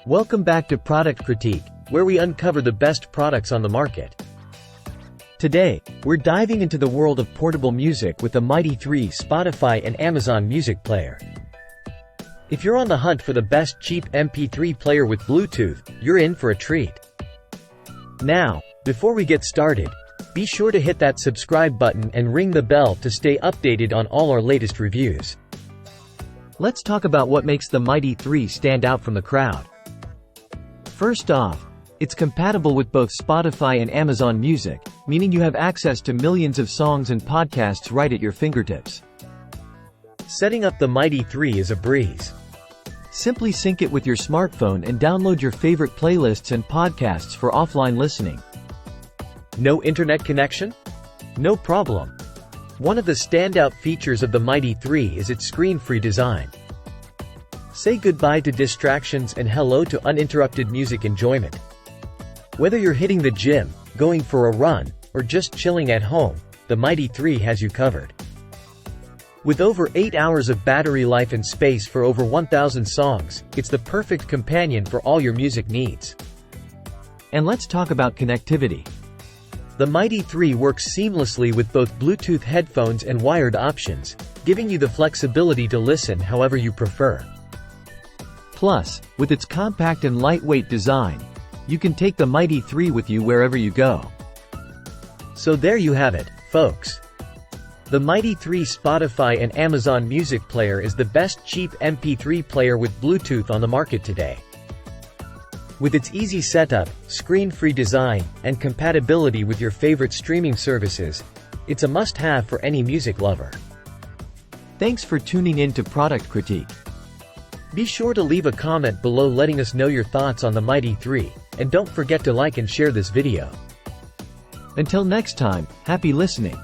Welcome back to Product Critique, where we uncover the best products on the market. Today, we're diving into the world of portable music with the Mighty 3 Spotify and Amazon Music Player. If you're on the hunt for the best cheap MP3 player with Bluetooth, you're in for a treat. Now, before we get started, be sure to hit that subscribe button and ring the bell to stay updated on all our latest reviews. Let's talk about what makes the Mighty 3 stand out from the crowd. First off, it's compatible with both Spotify and Amazon Music, meaning you have access to millions of songs and podcasts right at your fingertips. Setting up the Mighty 3 is a breeze. Simply sync it with your smartphone and download your favorite playlists and podcasts for offline listening. No internet connection? No problem. One of the standout features of the Mighty 3 is its screen-free design. Say goodbye to distractions and hello to uninterrupted music enjoyment. Whether you're hitting the gym, going for a run, or just chilling at home, the Mighty 3 has you covered. With over 8 hours of battery life and space for over 1,000 songs, it's the perfect companion for all your music needs. And let's talk about connectivity. The Mighty 3 works seamlessly with both Bluetooth headphones and wired options, giving you the flexibility to listen however you prefer. Plus, with its compact and lightweight design, you can take the Mighty 3 with you wherever you go. So there you have it, folks. The Mighty 3 Spotify and Amazon Music Player is the best cheap MP3 player with Bluetooth on the market today. With its easy setup, screen-free design, and compatibility with your favorite streaming services, it's a must-have for any music lover. Thanks for tuning in to Product Critique. Be sure to leave a comment below letting us know your thoughts on the Mighty 3, and don't forget to like and share this video. Until next time, happy listening.